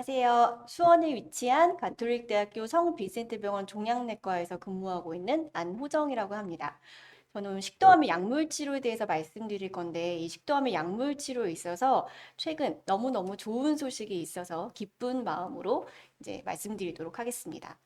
안녕하세요. 수원에 위치한 가톨릭대학교 성비센트병원 종양내과에서 근무하고 있는 안호정이라고 합니다. 저는 식도암의 약물 치료에 대해서 말씀드릴 건데, 이 식도암의 약물 치료에 있어서 최근 너무너무 좋은 소식이 있어서 기쁜 마음으로 이제 말씀드리도록 하겠습니다.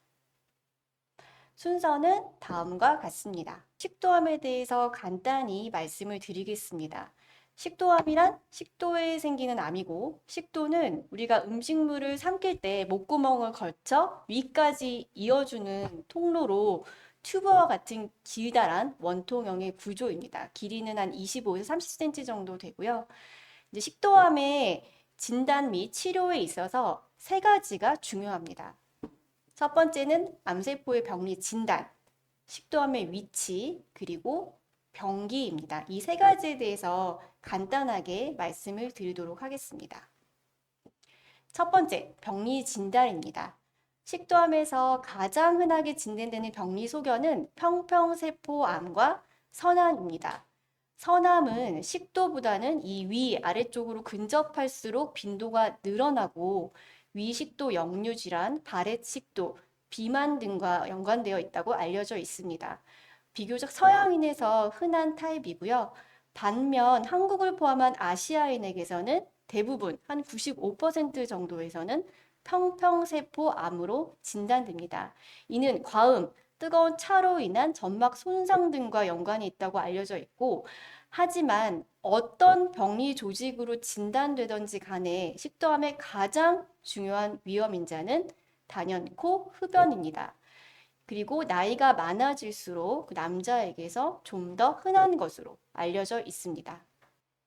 순서는 다음과 같습니다. 식도암에 대해서 간단히 말씀을 드리겠습니다. 식도암이란 식도에 생기는 암이고, 식도는 우리가 음식물을 삼킬 때 목구멍을 거쳐 위까지 이어주는 통로로 튜버와 같은 길다란 원통형의 구조입니다. 길이는 한 25에서 30cm 정도 되고요. 이제 식도암의 진단 및 치료에 있어서 세 가지가 중요합니다. 첫 번째는 암세포의 병리 진단, 식도암의 위치, 그리고 병기입니다. 이 세 가지에 대해서 간단하게 말씀을 드리도록 하겠습니다. 첫 번째, 병리 진단입니다. 식도암에서 가장 흔하게 진단되는 병리 소견은 평평세포암과 선암입니다. 선암은 식도보다는 이 위 아래쪽으로 근접할수록 빈도가 늘어나고 위식도 역류 질환, 바렛식도, 비만 등과 연관되어 있다고 알려져 있습니다. 비교적 서양인에서 흔한 타입이고요. 반면 한국을 포함한 아시아인에게서는 대부분 한 95% 정도에서는 평평세포암으로 진단됩니다. 이는 과음, 뜨거운 차로 인한 점막 손상 등과 연관이 있다고 알려져 있고, 하지만 어떤 병리 조직으로 진단되던지 간에 식도암의 가장 중요한 위험 인자는 단연코 흡연입니다. 그리고 나이가 많아질수록 남자에게서 좀 더 흔한 것으로 알려져 있습니다.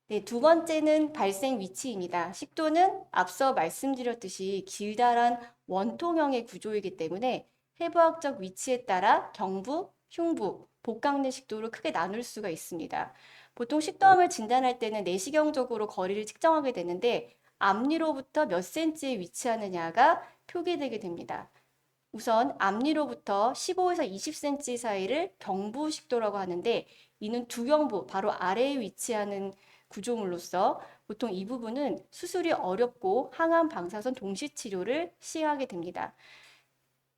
네, 두 번째는 발생 위치입니다. 식도는 앞서 말씀드렸듯이 길다란 원통형의 구조이기 때문에 해부학적 위치에 따라 경부, 흉부, 복강내 식도로 크게 나눌 수가 있습니다. 보통 식도암을 진단할 때는 내시경적으로 거리를 측정하게 되는데 앞니로부터 몇 센치에 위치하느냐가 표기되게 됩니다. 우선 앞니로부터 15에서 20cm 사이를 경부식도라고 하는데 이는 두경부 바로 아래에 위치하는 구조물로서 보통 이 부분은 수술이 어렵고 항암 방사선 동시 치료를 시행하게 됩니다.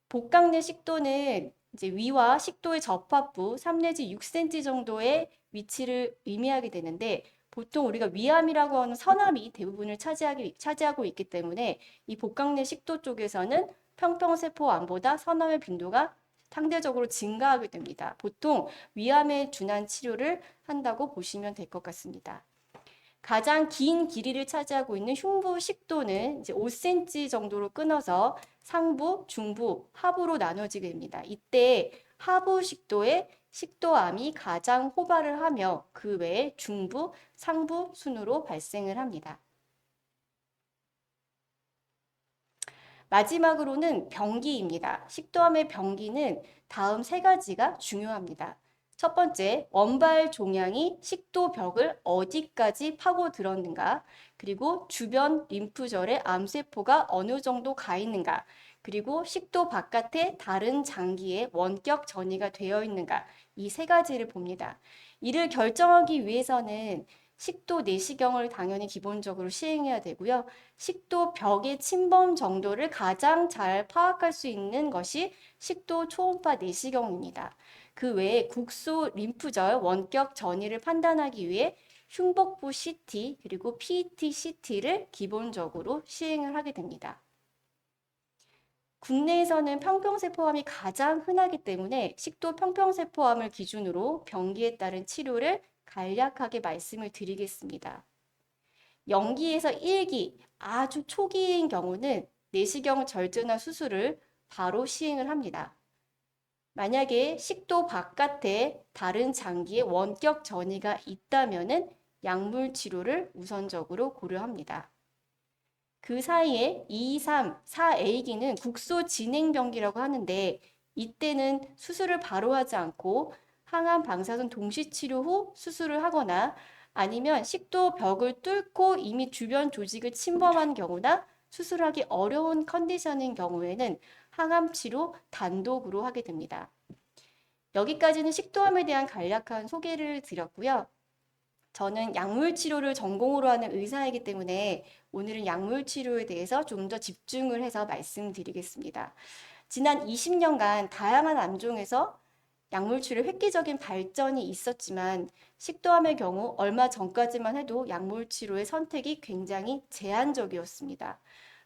복강내 식도는 이제 위와 식도의 접합부 3 내지 6cm 정도의 위치를 의미하게 되는데 보통 우리가 위암이라고 하는 선암이 대부분을 차지하고 있기 때문에 이 복강내 식도 쪽에서는 평평세포암보다 선암의 빈도가 상대적으로 증가하게 됩니다. 보통 위암에 준한 치료를 한다고 보시면 될 것 같습니다. 가장 긴 길이를 차지하고 있는 흉부 식도는 이제 5cm 정도로 끊어서 상부, 중부, 하부로 나눠지게 됩니다. 이때 하부 식도에 식도암이 가장 호발을 하며 그 외에 중부, 상부 순으로 발생을 합니다. 마지막으로는 병기입니다. 식도암의 병기는 다음 세 가지가 중요합니다. 첫 번째, 원발 종양이 식도벽을 어디까지 파고들었는가, 그리고 주변 림프절에 암세포가 어느 정도 가 있는가, 그리고 식도 바깥에 다른 장기에 원격 전이가 되어 있는가, 이 세 가지를 봅니다. 이를 결정하기 위해서는 식도 내시경을 당연히 기본적으로 시행해야 되고요. 식도 벽의 침범 정도를 가장 잘 파악할 수 있는 것이 식도 초음파 내시경입니다. 그 외에 국소 림프절 원격 전이를 판단하기 위해 흉복부 CT 그리고 PET CT를 기본적으로 시행을 하게 됩니다. 국내에서는 평평세포암이 가장 흔하기 때문에 식도 평평세포암을 기준으로 병기에 따른 치료를 간략하게 말씀을 드리겠습니다. 0기에서 1기, 아주 초기인 경우는 내시경 절제나 수술을 바로 시행을 합니다. 만약에 식도 바깥에 다른 장기에 원격 전이가 있다면은 약물 치료를 우선적으로 고려합니다. 그 사이에 2, 3, 4A기는 국소 진행병기라고 하는데 이때는 수술을 바로 하지 않고 항암 방사선 동시 치료 후 수술을 하거나 아니면 식도 벽을 뚫고 이미 주변 조직을 침범한 경우나 수술하기 어려운 컨디션인 경우에는 항암 치료 단독으로 하게 됩니다. 여기까지는 식도암에 대한 간략한 소개를 드렸고요. 저는 약물 치료를 전공으로 하는 의사이기 때문에 오늘은 약물 치료에 대해서 좀 더 집중을 해서 말씀드리겠습니다. 지난 20년간 다양한 암종에서 약물 치료의 획기적인 발전이 있었지만 식도암의 경우 얼마 전까지만 해도 약물 치료의 선택이 굉장히 제한적이었습니다.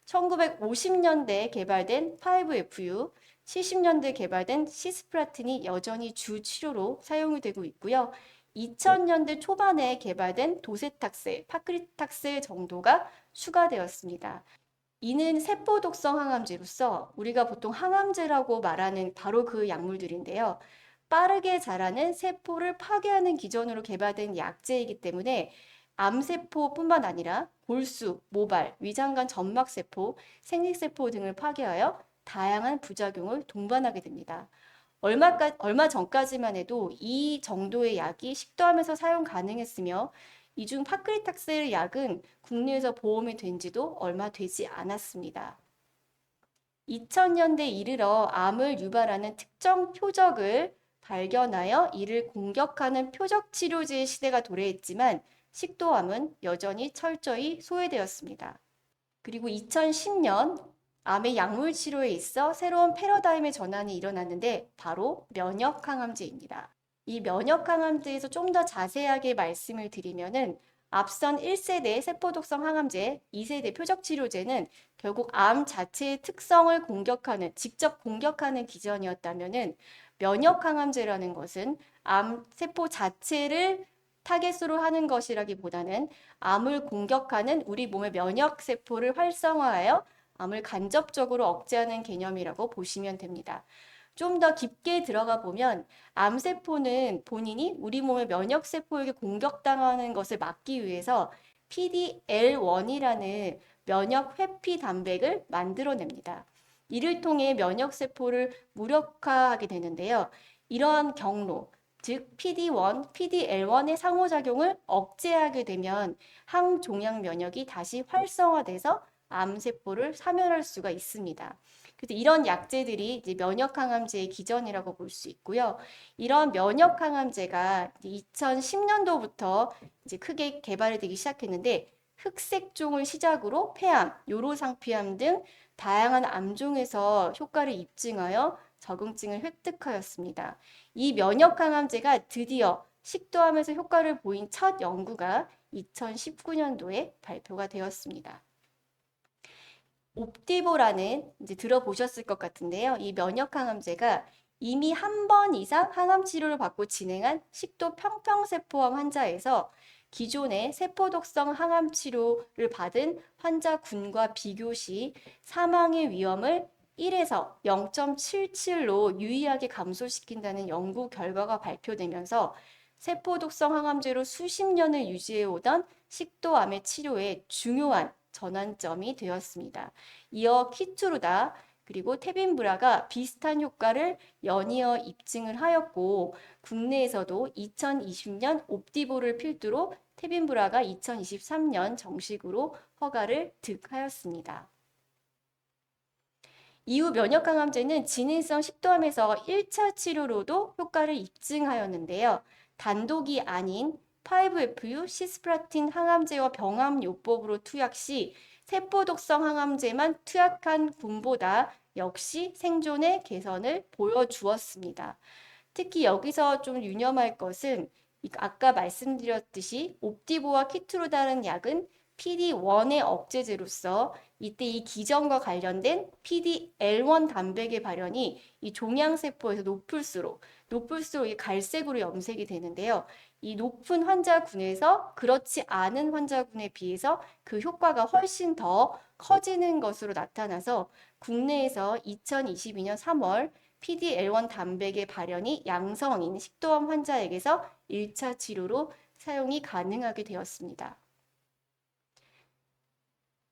1950년대에 개발된 5FU, 70년대에 개발된 시스프라틴이 여전히 주 치료로 사용이 되고 있고요. 2000년대 초반에 개발된 도세탁세, 파크리탁세 정도가 추가되었습니다. 이는 세포 독성 항암제로서 우리가 보통 항암제라고 말하는 바로 그 약물들인데요. 빠르게 자라는 세포를 파괴하는 기전으로 개발된 약제이기 때문에 암세포뿐만 아니라 골수, 모발, 위장관 점막세포, 생식세포 등을 파괴하여 다양한 부작용을 동반하게 됩니다. 얼마 전까지만 해도 이 정도의 약이 식도암에서 사용 가능했으며 이 중 파크리탁셀 약은 국내에서 보험이 된 지도 얼마 되지 않았습니다. 2000년대 이르러 암을 유발하는 특정 표적을 발견하여 이를 공격하는 표적 치료제의 시대가 도래했지만 식도암은 여전히 철저히 소외되었습니다. 그리고 2010년 암의 약물 치료에 있어 새로운 패러다임의 전환이 일어났는데 바로 면역 항암제입니다. 이 면역 항암제에서 좀 더 자세하게 말씀을 드리면은 앞선 1세대 세포독성 항암제, 2세대 표적 치료제는 결국 암 자체의 특성을 공격하는, 직접 공격하는 기전이었다면은 면역 항암제라는 것은 암 세포 자체를 타겟으로 하는 것이라기보다는 암을 공격하는 우리 몸의 면역 세포를 활성화하여 암을 간접적으로 억제하는 개념이라고 보시면 됩니다. 좀 더 깊게 들어가 보면 암세포는 본인이 우리 몸의 면역세포에게 공격당하는 것을 막기 위해서 PD-L1이라는 면역 회피 단백을 만들어냅니다. 이를 통해 면역세포를 무력화하게 되는데요. 이러한 경로, 즉 PD-1, PD-L1의 상호작용을 억제하게 되면 항종양 면역이 다시 활성화돼서 암세포를 사멸할 수가 있습니다. 그래서 이런 약제들이 이제 면역항암제의 기전이라고 볼 수 있고요. 이런 면역항암제가 2010년도부터 이제 크게 개발이 되기 시작했는데 흑색종을 시작으로 폐암, 요로상피암 등 다양한 암종에서 효과를 입증하여 적응증을 획득하였습니다. 이 면역항암제가 드디어 식도암에서 효과를 보인 첫 연구가 2019년도에 발표가 되었습니다. 옵디보라는 이제 들어보셨을 것 같은데요. 이 면역항암제가 이미 한 번 이상 항암 치료를 받고 진행한 식도 평평세포암 환자에서 기존의 세포독성 항암 치료를 받은 환자군과 비교 시 사망의 위험을 1에서 0.77로 유의하게 감소시킨다는 연구 결과가 발표되면서 세포독성 항암제로 수십 년을 유지해 오던 식도암의 치료에 중요한 전환점이 되었습니다. 이어 키투르다 그리고 테빈브라가 비슷한 효과를 연이어 입증을 하였고 국내에서도 2020년 옵디보를 필두로 테빈브라가 2023년 정식으로 허가를 득하였습니다. 이후 면역항암제는 진행성 식도암에서 1차 치료로도 효과를 입증하였는데요. 단독이 아닌 5FU 시스프라틴 항암제와 병암요법으로 투약 시 세포독성 항암제만 투약한 군보다 역시 생존의 개선을 보여주었습니다. 특히 여기서 좀 유념할 것은 아까 말씀드렸듯이 옵디보와 키투르다는 약은 PD-1의 억제제로서 이때 이 기전과 관련된 PD-L1 단백의 발현이 이 종양세포에서 높을수록 이 갈색으로 염색이 되는데요. 이 높은 환자군에서 그렇지 않은 환자군에 비해서 그 효과가 훨씬 더 커지는 것으로 나타나서 국내에서 2022년 3월 PD-L1 단백의 발현이 양성인 식도암 환자에게서 1차 치료로 사용이 가능하게 되었습니다.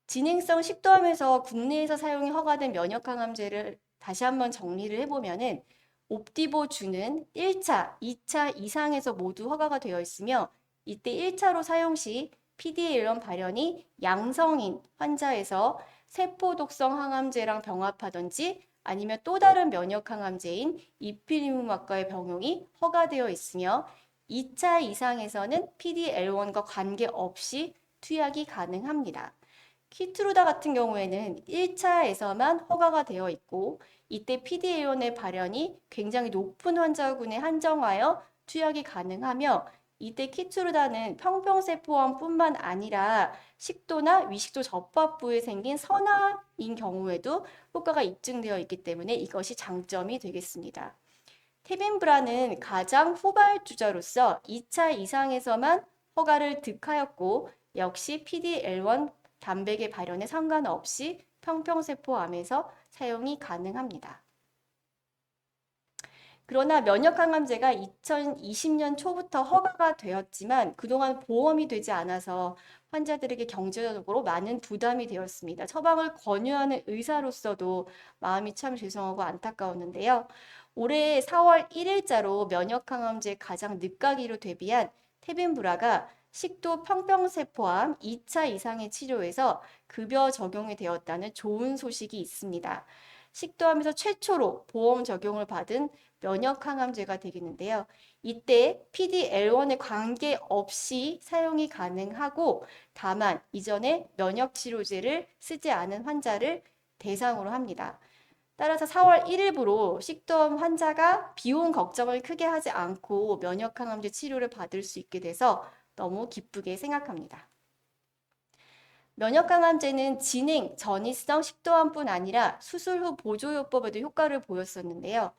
진행성 식도암에서 국내에서 사용이 허가된 면역항암제를 다시 한번 정리를 해보면은 옵디보주는 1차, 2차 이상에서 모두 허가가 되어 있으며 이때 1차로 사용 시 PD-L1 발현이 양성인 환자에서 세포독성 항암제랑 병합하든지 아니면 또 다른 면역항암제인 이피리무막과의 병용이 허가되어 있으며 2차 이상에서는 PDL1과 관계없이 투약이 가능합니다. 키트루다 같은 경우에는 1차에서만 허가가 되어 있고 이때 PDL1의 발현이 굉장히 높은 환자군에 한정하여 투약이 가능하며 이때 키트루다는 평평세포암뿐만 아니라 식도나 위식도 접합부에 생긴 선암인 경우에도 효과가 입증되어 있기 때문에 이것이 장점이 되겠습니다. 테빈브라는 가장 후발주자로서 2차 이상에서만 허가를 득하였고 역시 PDL1 단백의 발현에 상관없이 평평세포암에서 사용이 가능합니다. 그러나 면역항암제가 2020년 초부터 허가가 되었지만 그동안 보험이 되지 않아서 환자들에게 경제적으로 많은 부담이 되었습니다. 처방을 권유하는 의사로서도 마음이 참 죄송하고 안타까웠는데요. 올해 4월 1일자로 면역항암제 가장 늦가기로 데뷔한 테빈브라가 식도 평평세포암 2차 이상의 치료에서 급여 적용이 되었다는 좋은 소식이 있습니다. 식도암에서 최초로 보험 적용을 받은 면역항암제가 되겠는데요. 이때 PDL1에 관계없이 사용이 가능하고 다만 이전에 면역치료제를 쓰지 않은 환자를 대상으로 합니다. 따라서 4월 1일부로 식도암 환자가 비용 걱정을 크게 하지 않고 면역항암제 치료를 받을 수 있게 돼서 너무 기쁘게 생각합니다. 면역항암제는 진행, 전이성 식도암뿐 아니라 수술 후 보조요법에도 효과를 보였었는데요.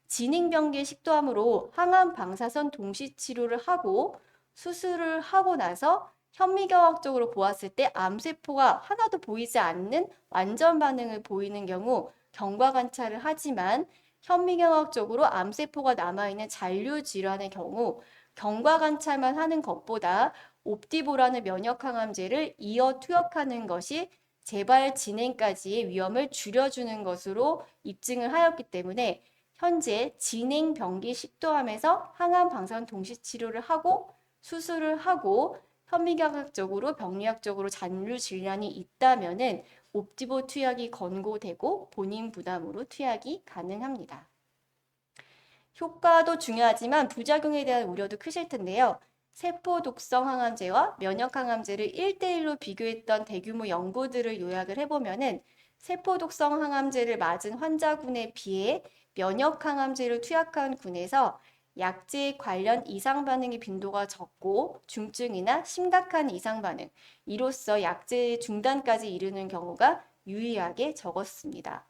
진행병기의 식도암으로 항암 방사선 동시 치료를 하고 수술을 하고 나서 현미경학적으로 보았을 때 암세포가 하나도 보이지 않는 완전 반응을 보이는 경우 경과 관찰을 하지만 현미경학적으로 암세포가 남아있는 잔류 질환의 경우 경과 관찰만 하는 것보다 옵디보라는 면역항암제를 이어 투약하는 것이 재발 진행까지의 위험을 줄여주는 것으로 입증을 하였기 때문에 현재 진행 병기 식도암에서 항암 방사선 동시 치료를 하고 수술을 하고 현미경학적으로 병리학적으로 잔류 질환이 있다면은 옵디보 투약이 권고되고 본인 부담으로 투약이 가능합니다. 효과도 중요하지만 부작용에 대한 우려도 크실 텐데요. 세포 독성 항암제와 면역 항암제를 1대1로 비교했던 대규모 연구들을 요약을 해보면은 세포 독성 항암제를 맞은 환자군에 비해 면역 항암제를 투약한 군에서 약제 관련 이상 반응의 빈도가 적고 중증이나 심각한 이상 반응, 이로써 약제 중단까지 이르는 경우가 유의하게 적었습니다.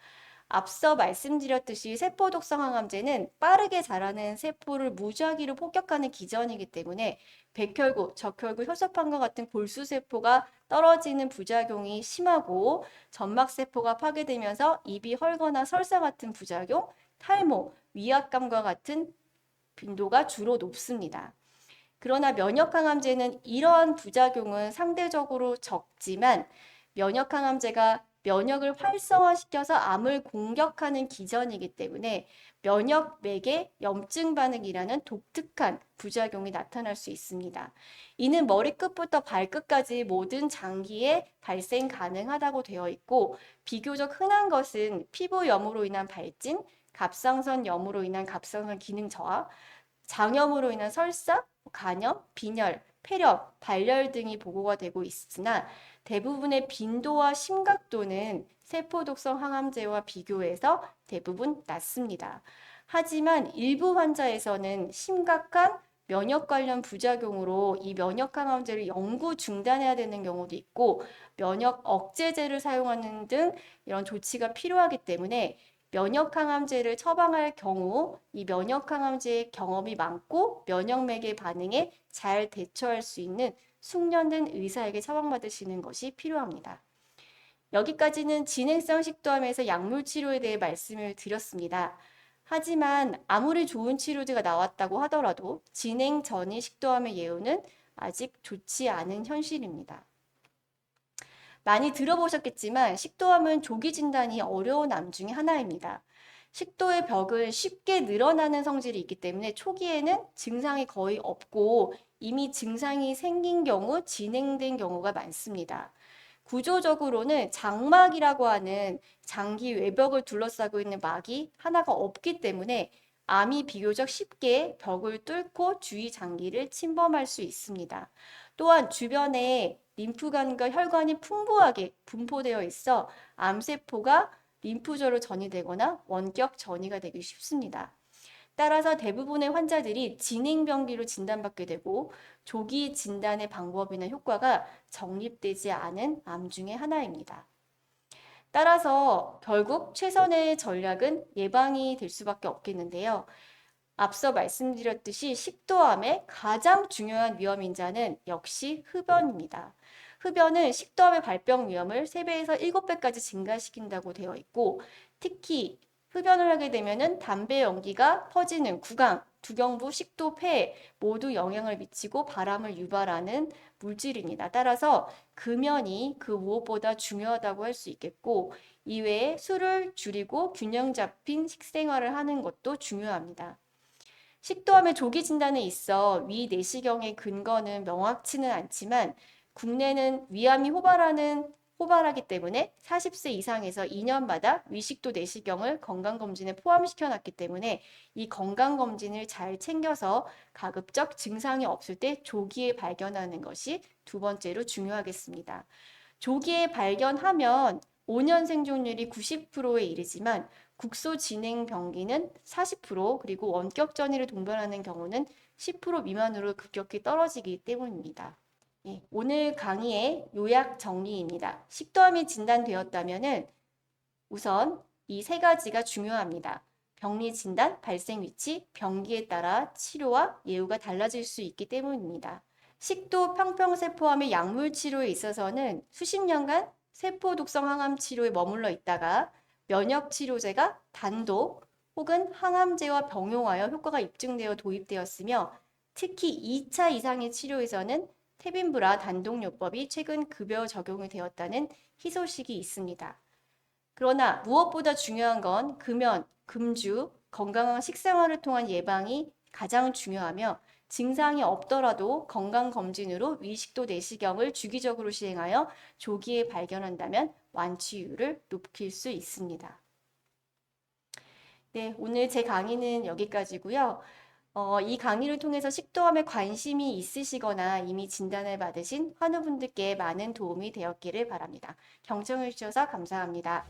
앞서 말씀드렸듯이 세포 독성 항암제는 빠르게 자라는 세포를 무작위로 폭격하는 기전이기 때문에 백혈구, 적혈구, 혈소판과 같은 골수세포가 떨어지는 부작용이 심하고 점막세포가 파괴되면서 입이 헐거나 설사 같은 부작용, 탈모, 위압감과 같은 빈도가 주로 높습니다. 그러나 면역항암제는 이러한 부작용은 상대적으로 적지만 면역항암제가 면역을 활성화시켜서 암을 공격하는 기전이기 때문에 면역맥의 염증 반응이라는 독특한 부작용이 나타날 수 있습니다. 이는 머리끝부터 발끝까지 모든 장기에 발생 가능하다고 되어 있고 비교적 흔한 것은 피부염으로 인한 발진, 갑상선 염으로 인한 갑상선 기능 저하, 장염으로 인한 설사, 간염, 빈혈, 폐렴, 발열 등이 보고가 되고 있으나 대부분의 빈도와 심각도는 세포 독성 항암제와 비교해서 대부분 낮습니다. 하지만 일부 환자에서는 심각한 면역 관련 부작용으로 이 면역 항암제를 영구 중단해야 되는 경우도 있고 면역 억제제를 사용하는 등 이런 조치가 필요하기 때문에 면역항암제를 처방할 경우 이 면역항암제의 경험이 많고 면역맥의 반응에 잘 대처할 수 있는 숙련된 의사에게 처방받으시는 것이 필요합니다. 여기까지는 진행성 식도암에서 약물 치료에 대해 말씀을 드렸습니다. 하지만 아무리 좋은 치료제가 나왔다고 하더라도 진행 전이 식도암의 예후는 아직 좋지 않은 현실입니다. 많이 들어보셨겠지만 식도암은 조기 진단이 어려운 암 중에 하나입니다. 식도의 벽은 쉽게 늘어나는 성질이 있기 때문에 초기에는 증상이 거의 없고 이미 증상이 생긴 경우 진행된 경우가 많습니다. 구조적으로는 장막이라고 하는 장기 외벽을 둘러싸고 있는 막이 하나가 없기 때문에 암이 비교적 쉽게 벽을 뚫고 주위 장기를 침범할 수 있습니다. 또한 주변에 림프관과 혈관이 풍부하게 분포되어 있어 암세포가 림프절로 전이되거나 원격 전이가 되기 쉽습니다. 따라서 대부분의 환자들이 진행병기로 진단받게 되고 조기 진단의 방법이나 효과가 정립되지 않은 암 중에 하나입니다. 따라서 결국 최선의 전략은 예방이 될 수밖에 없겠는데요. 앞서 말씀드렸듯이 식도암의 가장 중요한 위험 인자는 역시 흡연입니다. 흡연은 식도암의 발병 위험을 3배에서 7배까지 증가시킨다고 되어 있고, 특히 흡연을 하게 되면은 담배 연기가 퍼지는 구강, 두경부, 식도, 폐에 모두 영향을 미치고 바람을 유발하는 물질입니다. 따라서 금연이 그 무엇보다 중요하다고 할 수 있겠고, 이외에 술을 줄이고 균형 잡힌 식생활을 하는 것도 중요합니다. 식도암의 조기 진단에 있어 위 내시경의 근거는 명확치는 않지만 국내는 위암이 호발하기 때문에 40세 이상에서 2년마다 위식도 내시경을 건강검진에 포함시켜 놨기 때문에 이 건강검진을 잘 챙겨서 가급적 증상이 없을 때 조기에 발견하는 것이 두 번째로 중요하겠습니다. 조기에 발견하면 5년 생존율이 90%에 이르지만 국소 진행 병기는 40% 그리고 원격 전이를 동반하는 경우는 10% 미만으로 급격히 떨어지기 때문입니다. 예, 오늘 강의의 요약 정리입니다. 식도암이 진단되었다면은 우선 이 세 가지가 중요합니다. 병리 진단, 발생 위치, 병기에 따라 치료와 예후가 달라질 수 있기 때문입니다. 식도 평평세포암의 약물 치료에 있어서는 수십 년간 세포 독성 항암 치료에 머물러 있다가 면역 치료제가 단독 혹은 항암제와 병용하여 효과가 입증되어 도입되었으며 특히 2차 이상의 치료에서는 테빈브라 단독요법이 최근 급여 적용이 되었다는 희소식이 있습니다. 그러나 무엇보다 중요한 건 금연, 금주, 건강한 식생활을 통한 예방이 가장 중요하며 증상이 없더라도 건강검진으로 위식도 내시경을 주기적으로 시행하여 조기에 발견한다면 완치율을 높일 수 있습니다. 네, 오늘 제 강의는 여기까지고요. 이 강의를 통해서 식도암에 관심이 있으시거나 이미 진단을 받으신 환우분들께 많은 도움이 되었기를 바랍니다. 경청해 주셔서 감사합니다.